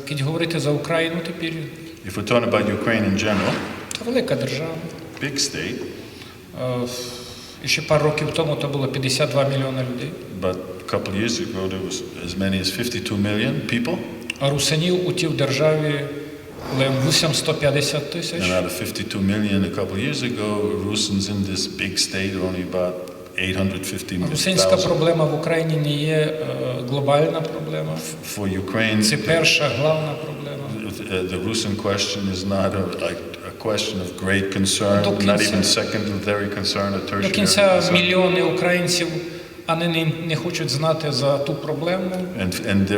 Коли говорити за Україну тепер, If we're talking about Ukraine in general, то велика держава. big state, І ще пару років тому то було 52 мільйони людей. but a couple of years ago there was as many as 52 million people, А русинів у тій державі були 850 тисяч. and out of 52 million a couple of years ago, Rusyns in this big state are only about 850,000. Русинська проблема в Україні не є глобальна проблема. For Ukraine, Це перша главна проблема. the Rusyn question is not a question of great concern, not even secondary concern, a До tertiary кінця concern. мільйони українців, вони не хочуть знати за ту проблему. And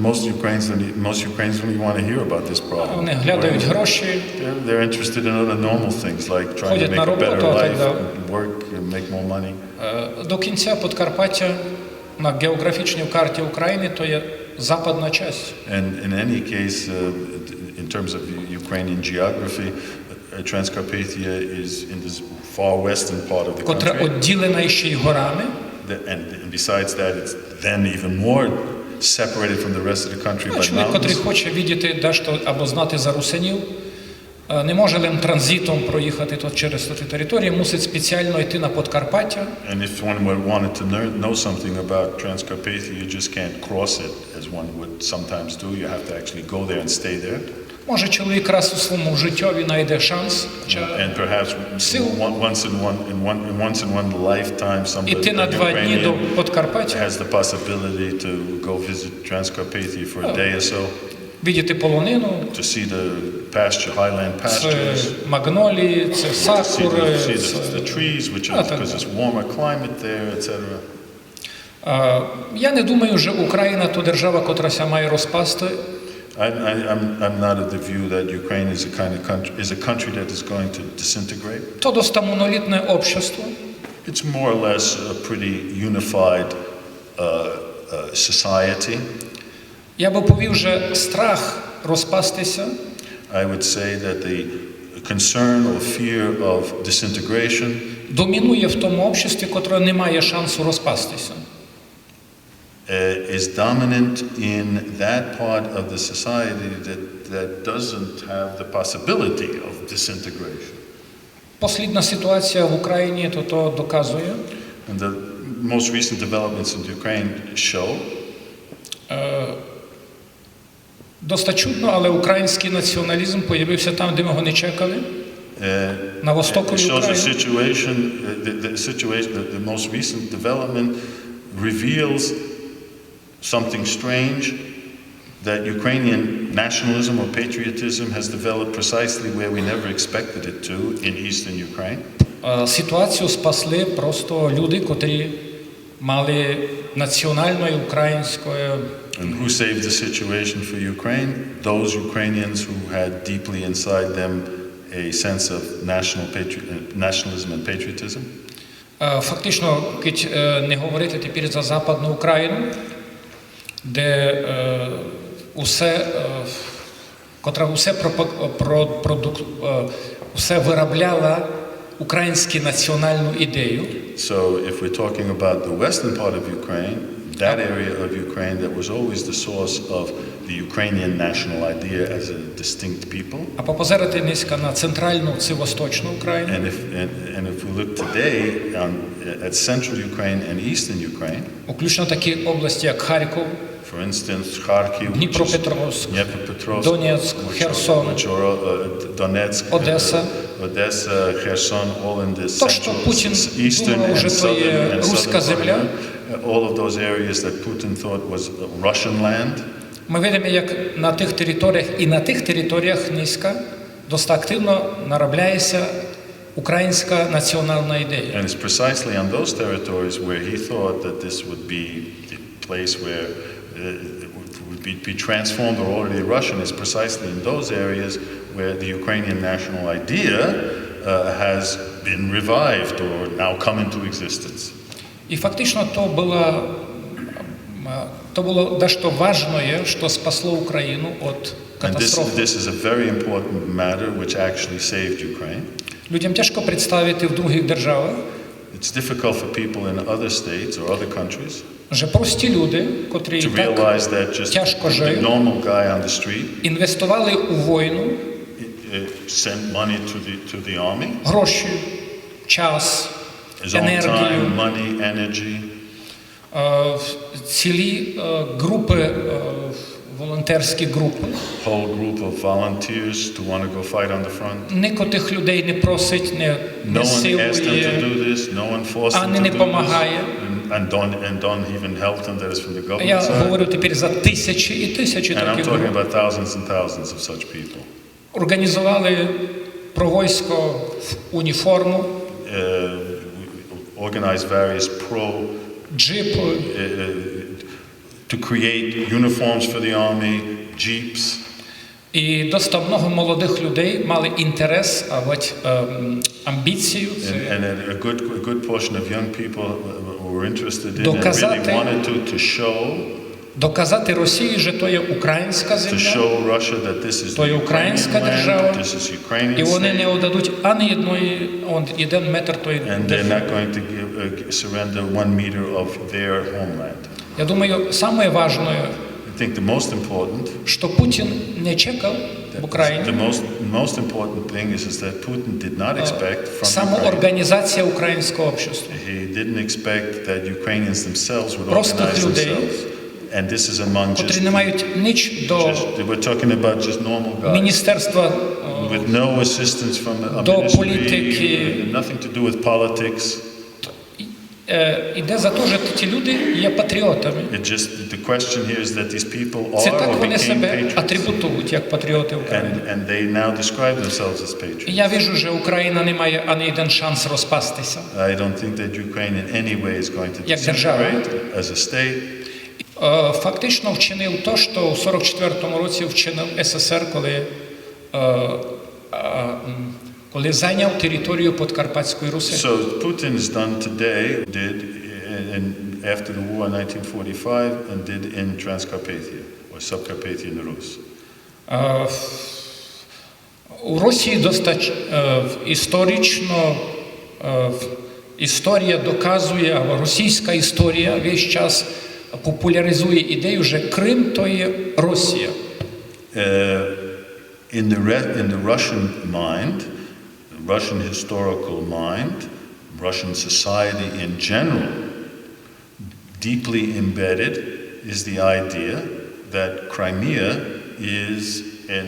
most Ukrainians don't want to hear about this problem. Вони глядають гроші, They're interested in other normal things like trying to ходять make на a better роботу, а так life, далі. work, and make more money. До кінця Подкарпаття на географічній карті України то є западна частина. And in any case, in terms of Ukrainian geography, Transcarpathia is in this far western part of the Котра country. відділена ще й горами. And besides that, it's then even more separated from the rest of the country by Чоловік, котрий mountains. хоче видіти дещо або знати за русинів, не може лише транзитом проїхати тут через ту територію, мусить спеціально йти на Подкарпаття. And if one wanted to know something about Transcarpathia, you just can't cross it as one would sometimes do. You have to actually go there and stay there. Може чоловік раз у своєму життєві знайде шанс, And perhaps once in one lifetime, somebody іти на like 2 дні до Ukrainian Подкарпаття, has the possibility to go visit Transcarpathia for a day or so, видіти полонину, to see the highland це pastures, магнолії, це сакури, see the trees, which is because it's warmer climate there, etc. Я не думаю, що Україна то держава, котра ся має розпасти. I'm not of the view that Ukraine is a country that is going to disintegrate. То доста монолітне общество. It's more or less a pretty unified society. Я би повів, що страх розпастися I would say that the concern or fear of disintegration домінує в тому обществі, котре не має шансу розпастися. Is dominant in that part of the society that doesn't have the possibility of disintegration. Послідна ситуація в Україні то доказує. And the most recent developments in Ukraine show. Доста чудно, але український націоналізм появився там, де ми його не чекали. На востоку України. The most recent development reveals something strange, that Ukrainian nationalism or patriotism has developed precisely where we never expected it to in eastern Ukraine. Ситуацію спасли просто люди, котрі мали національної української. And who saved the situation for Ukraine? Those Ukrainians who had deeply inside them a sense of nationalism and patriotism. Фактично, коли не говорити тепер за Западну Україну, де котра усе виробляла українську національну ідею. So if we're talking about the western part of Ukraine, that area of Ukraine that was always the source of the Ukrainian national idea as a distinct people. А попозирати низько на центральну чи восточну Україну. And if we look today at central Ukraine and eastern Ukraine, включно такі області, як Харків, for instance, Kharkiv, Дніпропетровськ, Dnipropetrovsk, Донецьк, Херсон, Donetsk, Одеса, Kherson, all in this то, що Путін думав, що це є руська земля. All of those areas that Putin thought was Russian land. Ми бачимо, як на тих територіях і на тих територіях низько досить активно наробляється українська національна ідея. And it's precisely on those territories where he thought that this would be the place where it would be transformed or already Russian, is precisely in those areas where the Ukrainian national idea has been revived or now come into existence. І фактично то було дещо важливе, що спасло Україну від катастрофи. This is a very important matter which actually saved Ukraine. Людям тяжко представити в других державах, It's difficult for people in other states or other countries Że прості люди, котрі to так realize that just тяжко the живуть, normal guy on the street інвестували у війну sent money to the army, гроші, час, his own енергію, time, money, energy, цілі групи, волонтерські групи. whole group of volunteers to want to go fight on the front. Ніхто тих людей не просить, No one asked them to силує, do this, no one forced them ані to не do this, допомагає. and don't even help them that is from the Я government side. говорю тепер за тисячі і тисячі And I'm таких talking груп. about thousands and thousands of such people. Організували про військо в уніформу, Organize various джипи, to create uniforms for the army, jeeps. і досить много молодих людей мали інтерес, амбіцію. And a good portion of young people were interested in and Доказати- really wanted to Доказати Росії, що то є українська show земля, Russia that this is то є the українська Ukrainian держава, land, this is Ukrainian і вони не state, віддадуть ані один метр тої and they're держави. not going to surrender 1 meter of their homeland. Я думаю, саме важливе, I think the most important, що Путін не чекав в Україні, the most important thing is that Putin did not expect from Ukraine. самоорганізація українського общества. He didn't expect that Ukrainians themselves would Простих organize людей, themselves. And this is among котрі не мають ніч до we're talking about just normal guys міністерства, with no assistance from a до ministry, політики. nothing to do with politics. іде за те, що ті люди є патріотами. The question here is that these people Це are так or вони became себе patriots. атрибутують, як патріоти України. And they now describe themselves as patriots. Я вижу, що Україна не має ані один шанс розпастися. I don't think that Ukraine in any way is going to Як держава. disintegrate as a state. Фактично вчинив те, що у 44-му році вчинив СССР, коли зайняв територію Подкарпатської Руси. So Putin's done today, did after the war in 1945 and did in Transcarpathia or Subcarpathian Rus. У Росії досить історично історія доказує, або російська історія весь час популяризує ідею, що Крим – то є Росія. In the Russian mind, the Russian historical mind, Russian society in general, deeply embedded is the idea that Crimea is and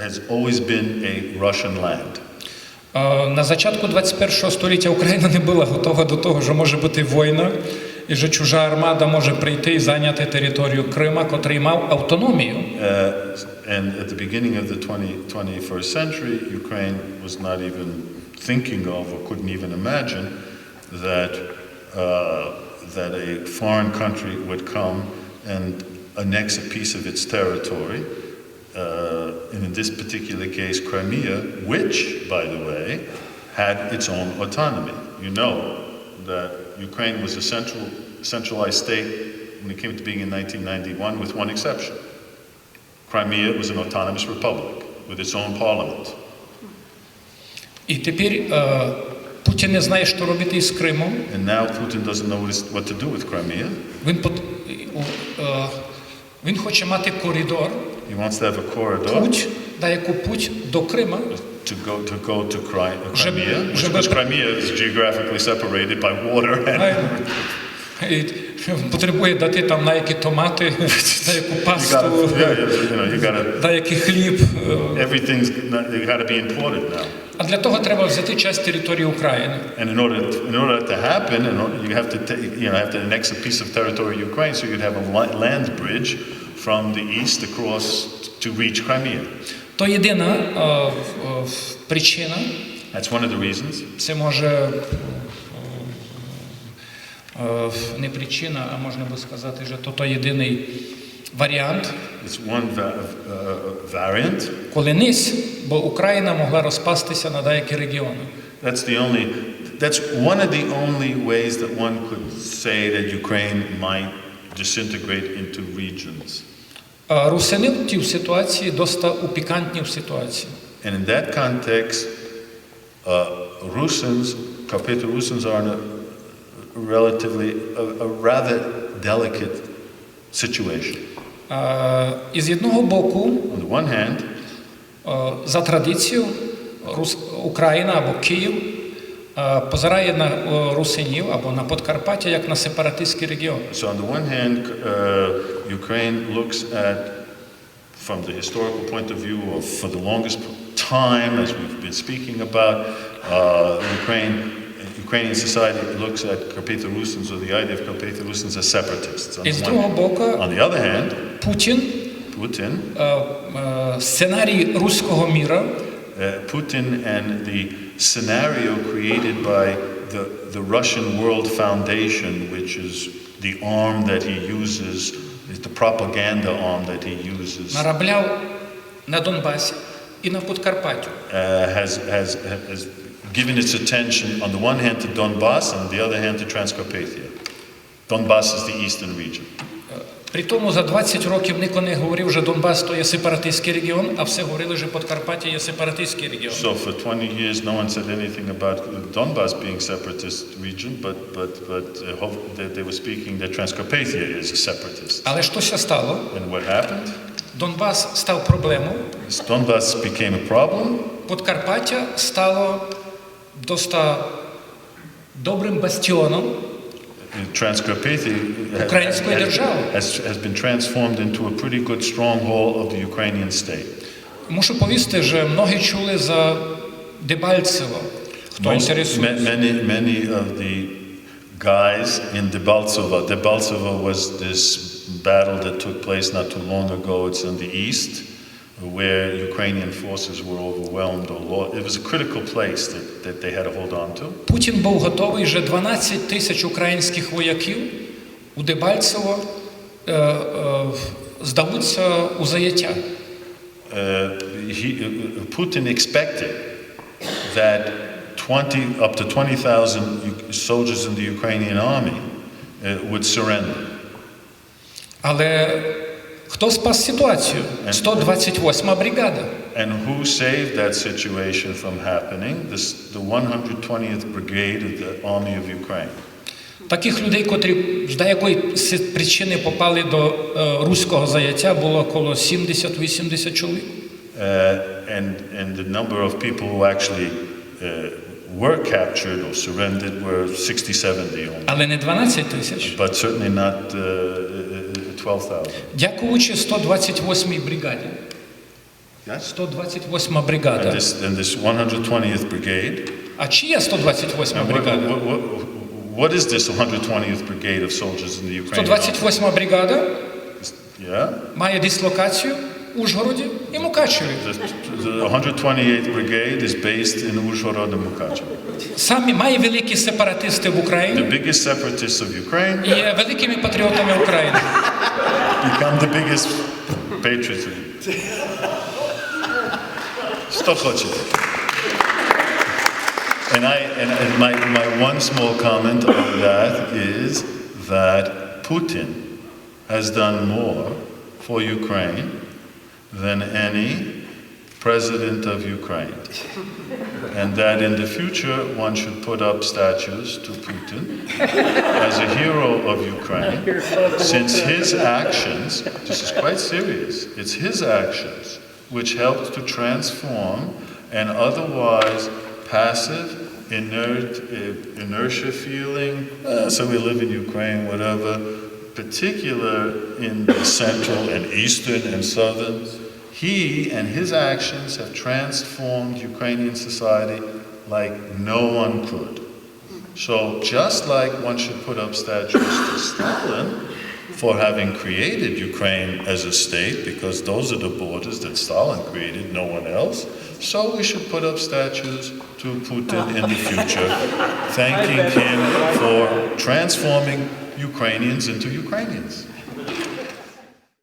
has always been a Russian land. На початку 21-го століття Україна не була готова до того, що може бути війна, і що чужа армада може прийти і зайняти територію Крима, котрий мав автономію. And at the beginning of the 21st century, Ukraine was not even thinking of or couldn't even imagine that a foreign country would come and annex a piece of its territory, and in this particular case, Crimea, which, by the way, had its own autonomy. You know that Ukraine was a centralized state when it came to being in 1991, with one exception. Crimea was an autonomous republic with its own parliament. І тепер Путін не знає, що робити із Кримом. And now Putin doesn't know what to do with Crimea. Він хоче мати коридор, He wants to have a corridor путь до Крима, to go to Crimea, because Crimea is geographically separated by water. Потребує дати там на які томати, на яку пасту, на який хліб. Everything's got to be imported now. А для того треба взяти часть території України. And in order to happen, you have to annex a piece of territory of Ukraine, so you'd have a land bridge from the east across to reach Crimea. То єдина причина. That's one of the reasons. Це може не причина, а можна би сказати, що то єдиний варіант. It's one variant. Коли низ, бо Україна могла розпастися на деякі регіони. That's one of the only ways that one could say that Ukraine might disintegrate into regions. Русини в тій ситуації досить у пікантній ситуації. And in that context, Rusyns, Carpatho-Rusyns are in a a rather delicate situation. І з одного боку, On the one hand, за традицією, Україна або Київ позирає на русинів або на Подкарпаття як на сепаратистський регіон. so on the one hand, Ukraine looks at, from the historical point of view, or for the longest time, as we've been speaking about, Ukrainian society looks at Carpatho-Rusyns, or the idea of Carpatho-Rusyns, as separatists. І з другого боку, On the other hand, Putin сценарій руського міра Putin and the scenario created by the Russian World Foundation, which is the arm that he uses, is the propaganda arm that he uses, наробляв на Донбасі і на Подкарпаттю. has given its attention on the one hand to Donbass and on the other hand to Transcarpathia. Donbass is the eastern region. При тому за 20 років ніхто не говорив, що Донбас то є сепаратистський регіон, а все говорили, що Подкарпаття є сепаратистський регіон. So for 20 years no one said anything about Donbass being separatist region, but they were speaking that Transcarpathia is a separatist. Але щось стало. And what happened? Донбас став проблемою. Donbass became a problem. Подкарпаття стало досить добрим бастіоном Transcarpathia української держави. has been transformed into a pretty good stronghold of the Ukrainian state. Мушу повісти, що многі чули за Дебальцево. Хто інтересується? Many of the guys in Debaltseve. Debaltseve was this battle that took place not too long ago. It's in the east, where Ukrainian forces were overwhelmed or lost. It was a critical place that they had to hold on to. Путін був готовий вже 12 тисяч українських вояків у Дебальцево здадуться у заяття. Putin expected that up to 20,000 soldiers in the Ukrainian army would surrender. Але хто спас ситуацію? 128-ма бригада. And who saved that situation from happening? The 120th Brigade of the Army of Ukraine. Таких людей, котрі з деякої причини попали до руського заяття, було коло 70-80 чоловік. And the number of people who actually were captured or surrendered were 60-70 only. Але не 12 тисяч. But certainly not 12,000. Дякуючи 128-й бригаді. 128-ма бригада. And this 120th Brigade. А чия 128-ма бригада? What is this 120th Brigade of soldiers in the Ukraine? 128-ма бригада має дислокацію в Ужгороді і Мукачеві. The 128th Brigade is based in Uzhhorod and Mukachevo. Самі має великі сепаратисти в Україні. The biggest separatists of Ukraine. І є великими патріотами України. Become the biggest patriots. Що хочете? And my one small comment on that is that Putin has done more for Ukraine than any president of Ukraine. And that in the future one should put up statues to Putin as a hero of Ukraine, since his actions, this is quite serious, it's his actions which helped to transform an otherwise passive, inert, inertia feeling, so we live in Ukraine, whatever, particular in the central and eastern and southern. He and his actions have transformed Ukrainian society like no one could. So just like one should put up statues to Stalin for having created Ukraine as a state, because those are the borders that Stalin created, no one else, so we should put up statues to Putin in the future, thanking him for transforming Ukrainians into Ukrainians.